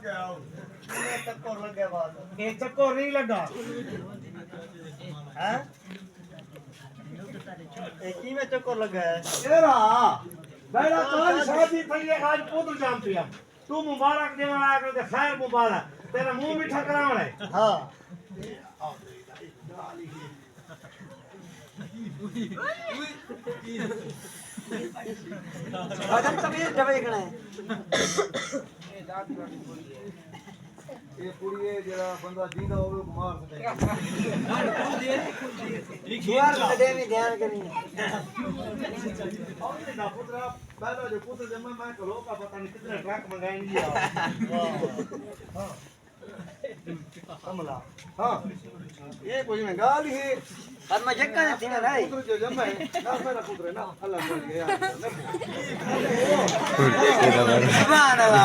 चक्कर लग गया बात ये चक्कर नहीं लगा हैं एक ही में चक्कर लगा है तेरा मेरा कल शादी थई है आज पुत्र जाम पिया तू मुबारक देने आया कर खैर मुबारक तेरा मुंह मीठा करावण है हां आदम तभी जब एकना है ये पूरी जरा बंदा जींदा होवे मार सके जुआर कदे में ध्यान करनी ना पुत्र पहला जो पुत्र जन्म मैं करो का पता नहीं कितने ट्रक मंगाएंगे हां कमला हां ये कोई में गाल ही पर मैं जक्का थी ना भाई पुत्र जो जन्म है ना मेरा पुत्र है ना अल्लाह कर गया सुभान अल्लाह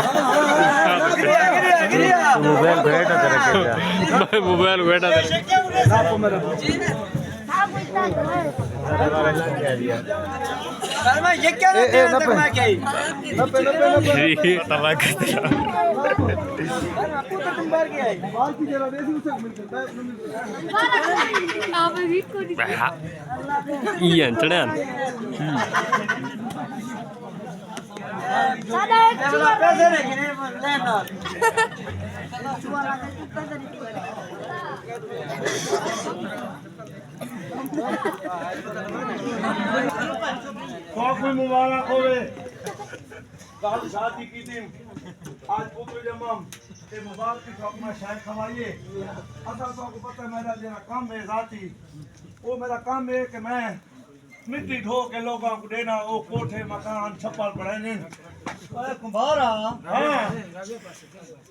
गिरिया मोबाइल बैठा तेरा क्या मोबाइल बैठा तेरा आपको मेरा पर मैं जक्का ना तक मैं क्या नब्बे तला कर तेरा पुत्र तुम बाहर गया है बाल की जरा देसी उसे मिलता है iya tenan सादा पैसे नहीं लेना चुवाला पैसे नहीं कोई मुबारक होवे कल शादी की दिन आज पुत्र जन्म ते मुबारक की शौक में शायद खवाइए असल तो आपको पता है मेरा जरा काम है जाती वो मेरा काम है कि मैं मिट्टी ढो के लोगों को देना वो कोठे मकान छप्पर पड़े अरे कुंभारा हाँ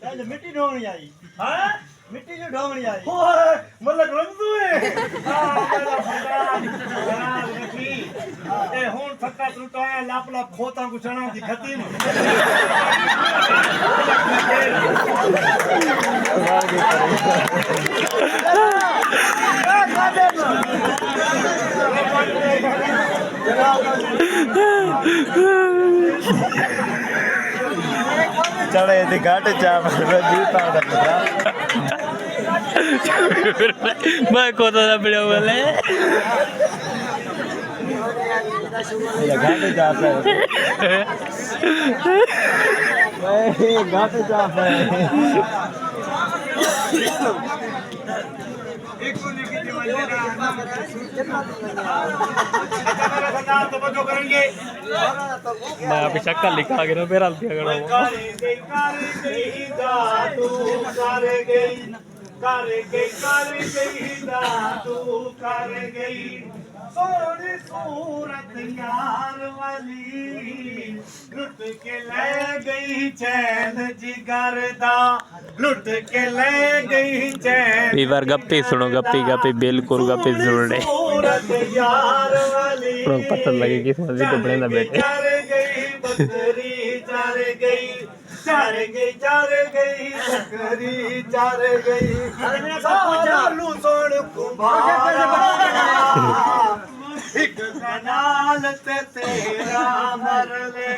पहले मिट्टी ढोंगनी आई हाँ मिट्टी जो ढोंगनी आई ओए मतलब रंजू है हाँ मेरा भगवान जनाब रखी ए हुन थक्का टूटाया लाप लाप खोता को चना दी खतीम चढ़े थी घाटे चाप जीता मैं को तो ना पड़े बोले घाटे चाप है घाटे चाप है मैं अभी शक्कर लिखा के ना मेरा सोनी सूरत यार वाली लुट के ले गई चैन जिगर दा लुट के ले गई चैन बार गप्पी सुनो गप्पी गप्पी बिल्कुल गप्पी सुन रहे सूरत यार वाली पता लगे कि मस्जिद के बड़े ना बैठे चर गई बकरी चर गई चर गई बकरी चर गई सालू सोन कुंभारा एक कनाल ते तेरा मर ले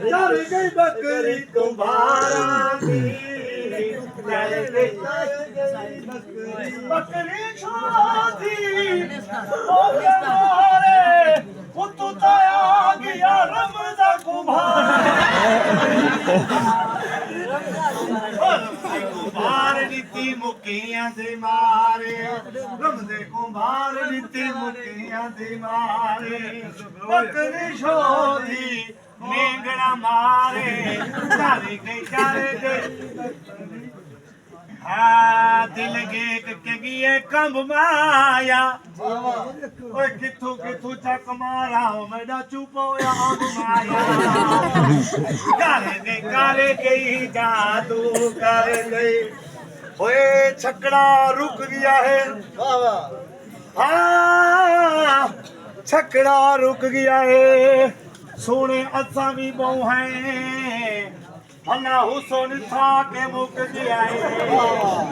चर गई बकरी कुंभारा की चर गई बकरी शादी ओ मारे पुत्तू ताया गया रमजा कुंभार नीति मुकिया दे मारे रमजे कुंभार नीति मुकिया दे मारे बकरी शोधी नेंगड़ा मारे चारे गई हाँ दिल के गिए कंब माया ओए किथू किथू चक मारा मेरा चुपो या अंब माया करे गई जादू कर गई ओए छकड़ा रुक गया है हाँ छकड़ा रुक गया है सोने असा भी बहु हैं अन्ना हुसैन था के मुक गया है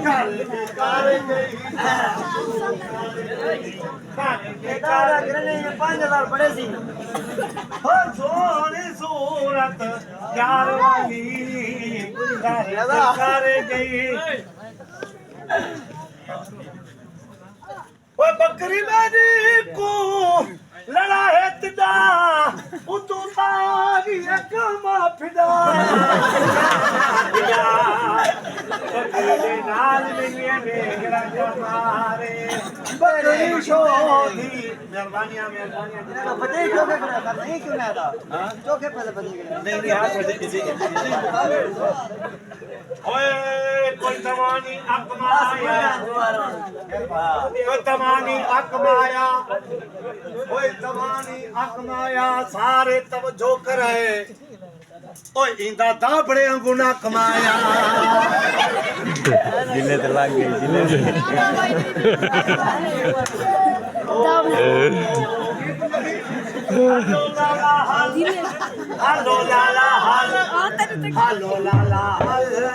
कर गई कारा करने में 5000 बड़े सी हो सोनी सूरत यार वाली सारे गई ओ बकरी मेरी को लड़ा है तिदा उतू तारी कमा फिदा बकरी दे नाल मिलिए मेरा जमारे बकरी शोधी मेहरबानियां फतेह क्यों के खड़ा था नहीं क्यों ना था जो के पहले फतेह नहीं हाथ ओए कोई तमानी अकमाया कोई तमानी अकमाया ओए तमानी अकमाया सारे तवज्जो करे ओए इंदा दाबड़े अंगुना कमाया जिले तो लग गई जिले हेलो लाला हल हेलो लाला हल